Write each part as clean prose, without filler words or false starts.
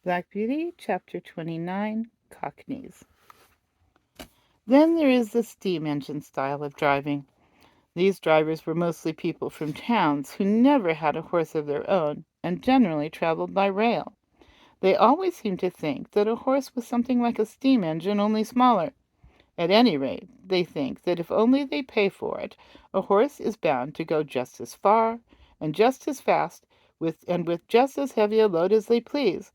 Black Beauty, Chapter 29, Cockneys. Then there is the steam engine style of driving. These drivers were mostly people from towns who never had a horse of their own and generally traveled by rail. They always seemed to think that a horse was something like a steam engine, only smaller. At any rate, they think that if only they pay for it, a horse is bound to go just as far and just as fast with just as heavy a load as they please.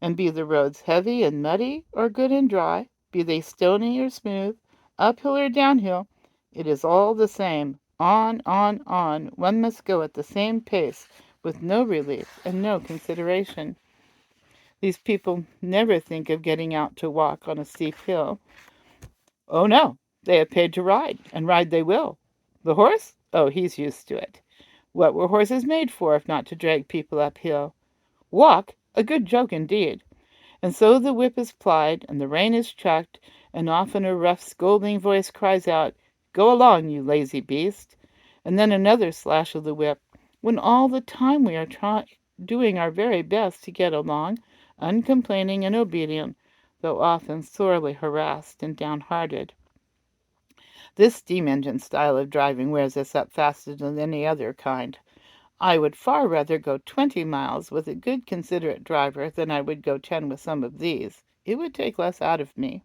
And be the roads heavy and muddy or good and dry, be they stony or smooth, uphill or downhill, it is all the same. On, one must go at the same pace, with no relief and no consideration. These people never think of getting out to walk on a steep hill. Oh no, they have paid to ride, and ride they will. The horse? Oh, he's used to it. What were horses made for if not to drag people uphill? Walk? A good joke indeed. And so the whip is plied, and the rein is chucked, and often a rough scolding voice cries out, "Go along, you lazy beast!" And then another slash of the whip, when all the time we are doing our very best to get along, uncomplaining and obedient, though often sorely harassed and downhearted. This steam engine style of driving wears us up faster than any other kind. I would far rather go 20 miles with a good considerate driver than I would go 10 with some of these. It would take less out of me.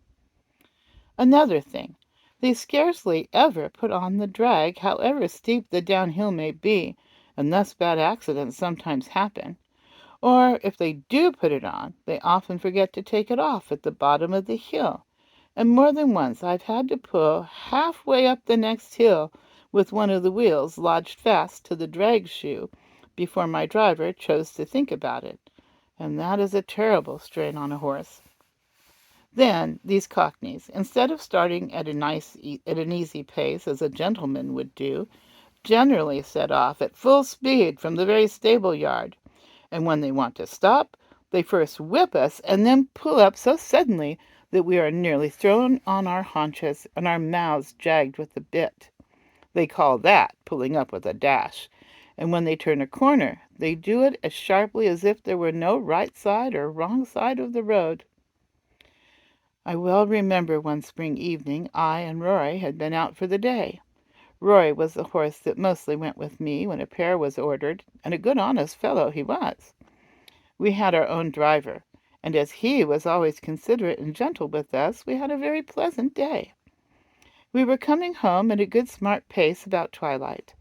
Another thing, they scarcely ever put on the drag, however steep the downhill may be, and thus bad accidents sometimes happen. Or if they do put it on, they often forget to take it off at the bottom of the hill, and more than once I've had to pull halfway up the next hill with one of the wheels lodged fast to the drag shoe before my driver chose to think about it, and that is a terrible strain on a horse. Then these Cockneys, instead of starting at an easy pace as a gentleman would do, generally set off at full speed from the very stable yard, and when they want to stop, they first whip us and then pull up so suddenly that we are nearly thrown on our haunches and our mouths jagged with the bit. They call that pulling up with a dash. And when they turn a corner, they do it as sharply as if there were no right side or wrong side of the road. I well remember one spring evening I and Rory had been out for the day. Rory was the horse that mostly went with me when a pair was ordered, and a good honest fellow he was. We had our own driver, and as he was always considerate and gentle with us, we had a very pleasant day. We were coming home at a good smart pace about twilight.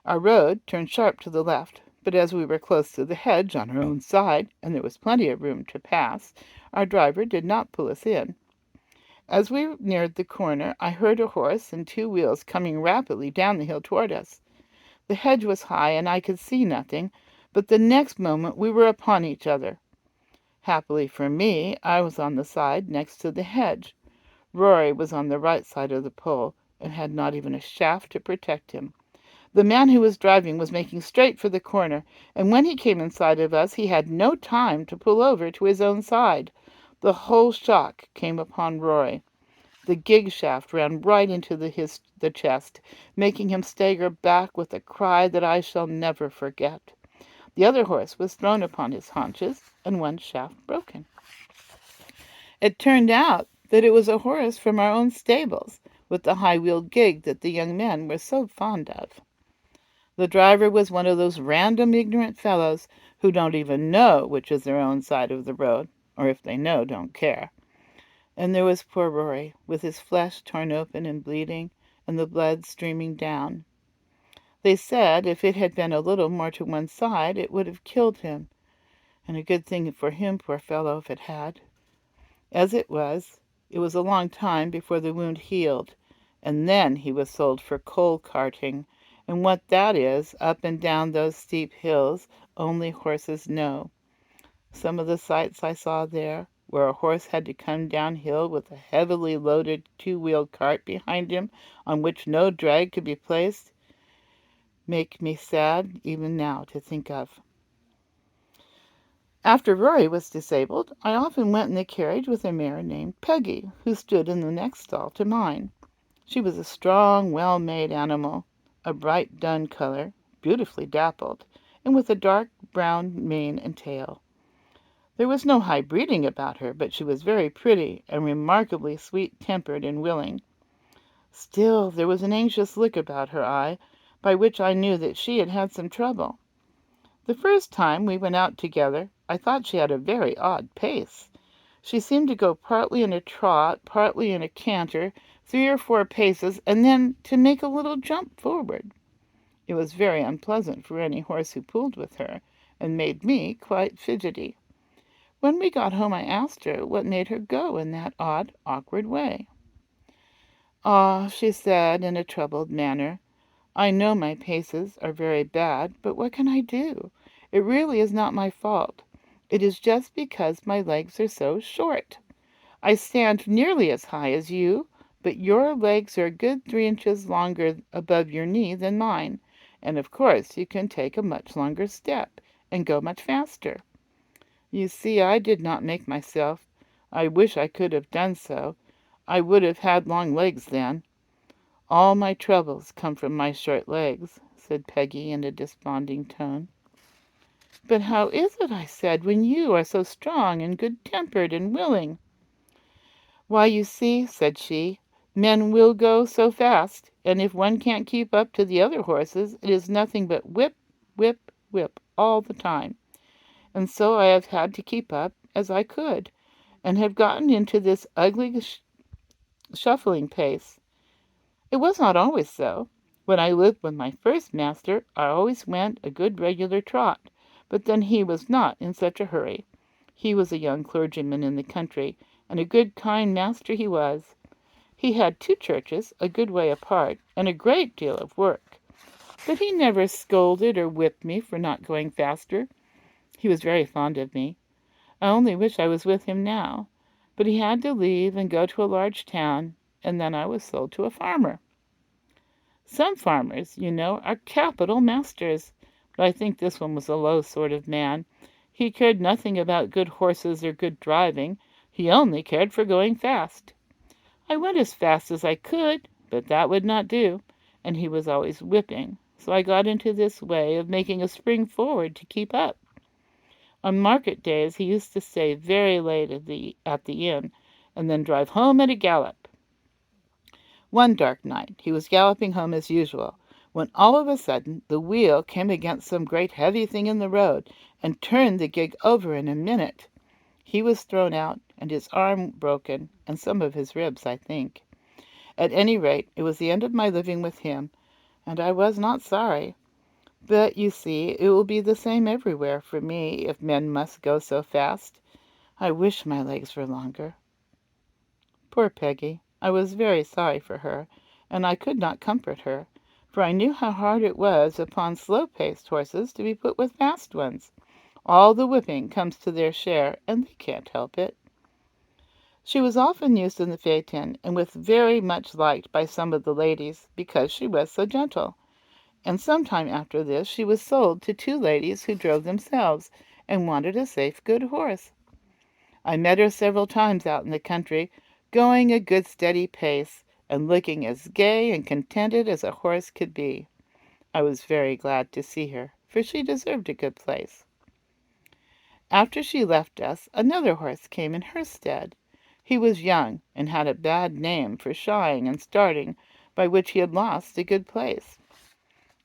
Our road turned sharp to the left, but as we were close to the hedge on our own side, and there was plenty of room to pass, our driver did not pull us in. As we neared the corner, I heard a horse and two wheels coming rapidly down the hill toward us. The hedge was high, and I could see nothing, but the next moment we were upon each other. Happily for me, I was on the side next to the hedge. Rory was on the right side of the pole, and had not even a shaft to protect him. The man who was driving was making straight for the corner, and when he came in sight of us he had no time to pull over to his own side. The whole shock came upon Rory. The gig shaft ran right into the chest, making him stagger back with a cry that I shall never forget. The other horse was thrown upon his haunches, and one shaft broken. It turned out that it was a horse from our own stables, with the high-wheeled gig that the young men were so fond of. The driver was one of those random ignorant fellows who don't even know which is their own side of the road, or if they know, don't care. And there was poor Rory, with his flesh torn open and bleeding, and the blood streaming down. They said if it had been a little more to one side it would have killed him, and a good thing for him, poor fellow, if it had. As it was a long time before the wound healed, and then he was sold for coal carting, and what that is, up and down those steep hills, only horses know. Some of the sights I saw there, where a horse had to come downhill with a heavily loaded two-wheeled cart behind him on which no drag could be placed, make me sad even now to think of. After Rory was disabled, I often went in the carriage with a mare named Peggy, who stood in the next stall to mine. She was a strong, well-made animal, a bright dun color, beautifully dappled, and with a dark brown mane and tail. There was no high breeding about her, but she was very pretty and remarkably sweet-tempered and willing. Still, there was an anxious look about her eye, by which I knew that she had had some trouble. The first time we went out together, I thought she had a very odd pace. She seemed to go partly in a trot, partly in a canter, 3 or 4 paces, and then to make a little jump forward. It was very unpleasant for any horse who pulled with her, and made me quite fidgety. When we got home I asked her what made her go in that odd, awkward way. "Ah," she said in a troubled manner, "I know my paces are very bad, but what can I do? It really is not my fault. It is just because my legs are so short. I stand nearly as high as you, but your legs are a good 3 inches longer above your knee than mine, and of course you can take a much longer step, and go much faster. You see, I did not make myself. I wish I could have done so. I would have had long legs then. All my troubles come from my short legs," said Peggy in a desponding tone. "But how is it," I said, "when you are so strong and good-tempered and willing?" "Why, you see," said she, "men will go so fast, and if one can't keep up to the other horses, it is nothing but whip, whip, whip, all the time. And so I have had to keep up as I could, and have gotten into this ugly shuffling pace. It was not always so. When I lived with my first master, I always went a good regular trot, but then he was not in such a hurry. He was a young clergyman in the country, and a good kind master he was. He had 2 churches a good way apart, and a great deal of work. But he never scolded or whipped me for not going faster. He was very fond of me. I only wish I was with him now. But he had to leave and go to a large town, and then I was sold to a farmer. Some farmers, you know, are capital masters, but I think this one was a low sort of man. He cared nothing about good horses or good driving. He only cared for going fast. I went as fast as I could, but that would not do, and he was always whipping, so I got into this way of making a spring forward to keep up. On market days he used to stay very late at the inn, and then drive home at a gallop. One dark night he was galloping home as usual, when all of a sudden the wheel came against some great heavy thing in the road, and turned the gig over in a minute. He was thrown out, and his arm broken, and some of his ribs, I think. At any rate, it was the end of my living with him, and I was not sorry. But, you see, it will be the same everywhere for me if men must go so fast. I wish my legs were longer." Poor Peggy! I was very sorry for her, and I could not comfort her, for I knew how hard it was upon slow-paced horses to be put with fast ones. All the whipping comes to their share, and they can't help it. She was often used in the phaeton, and was very much liked by some of the ladies, because she was so gentle. And some time after this she was sold to 2 ladies who drove themselves, and wanted a safe, good horse. I met her several times out in the country, going a good steady pace, and looking as gay and contented as a horse could be. I was very glad to see her, for she deserved a good place. After she left us, another horse came in her stead. He was young, and had a bad name for shying and starting, by which he had lost a good place.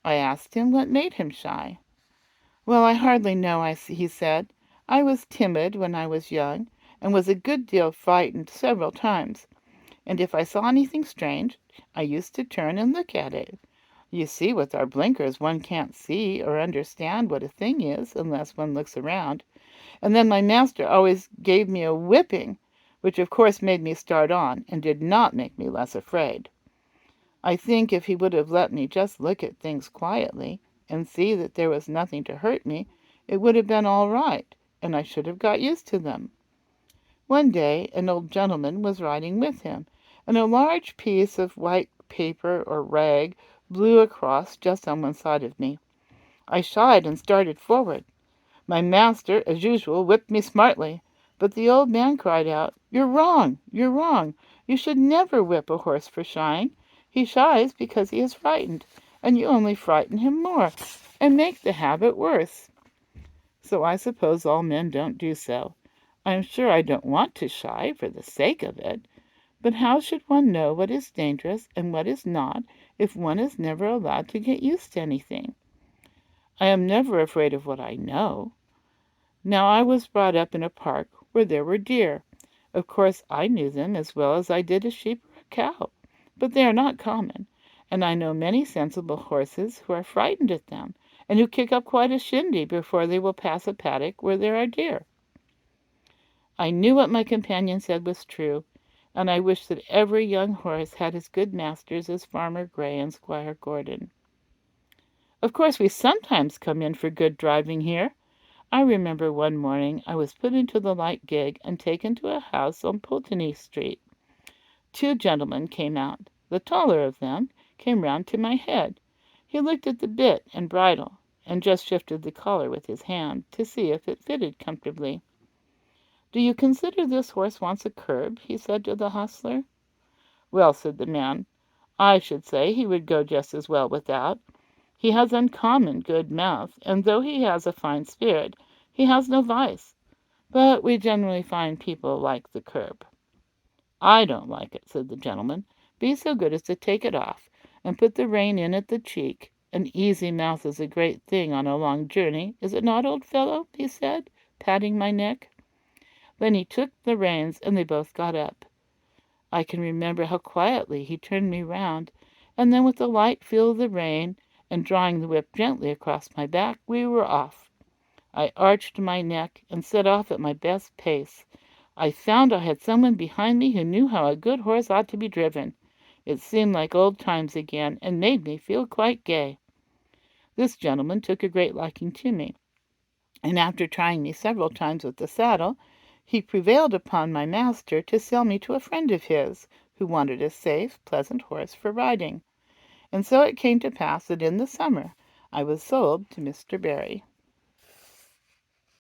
I asked him what made him shy. "Well, I hardly know," he said. "I was timid when I was young, and was a good deal frightened several times, and if I saw anything strange, I used to turn and look at it. You see, with our blinkers one can't see or understand what a thing is unless one looks around, and then my master always gave me a whipping, which of course made me start on, and did not make me less afraid. I think if he would have let me just look at things quietly, and see that there was nothing to hurt me, it would have been all right, and I should have got used to them." One day an old gentleman was riding with him, and a large piece of white paper or rag blew across just on one side of me. I shied and started forward. My master, as usual, whipped me smartly, but the old man cried out, "You're wrong! You're wrong! You should never whip a horse for shying. He shies because he is frightened, and you only frighten him more, and make the habit worse." So I suppose all men don't do so. I am sure I don't want to shy for the sake of it, but how should one know what is dangerous and what is not if one is never allowed to get used to anything? I am never afraid of what I know. Now I was brought up in a park where there were deer. Of course I knew them as well as I did a sheep or a cow, but they are not common, and I know many sensible horses who are frightened at them, and who kick up quite a shindy before they will pass a paddock where there are deer. I knew what my companion said was true, and I wished that every young horse had as good masters as Farmer Gray and Squire Gordon. Of course we sometimes come in for good driving here. I remember one morning I was put into the light gig and taken to a house on Pulteney Street. Two gentlemen came out. The taller of them came round to my head. He looked at the bit and bridle, and just shifted the collar with his hand to see if it fitted comfortably. "Do you consider this horse wants a curb?" he said to the hostler. "Well," said the man, "I should say he would go just as well without. He has uncommon good mouth, and though he has a fine spirit, he has no vice. But we generally find people like the curb." "I don't like it," said the gentleman. "Be so good as to take it off, and put the rein in at the cheek. An easy mouth is a great thing on a long journey, is it not, old fellow?" he said, patting my neck. Then he took the reins, and they both got up. I can remember how quietly he turned me round, and then with a light feel of the rein, and drawing the whip gently across my back, we were off. I arched my neck and set off at my best pace. I found I had someone behind me who knew how a good horse ought to be driven. It seemed like old times again, and made me feel quite gay. This gentleman took a great liking to me, and after trying me several times with the saddle, he prevailed upon my master to sell me to a friend of his, who wanted a safe, pleasant horse for riding. And so it came to pass that in the summer I was sold to Mr. Barry.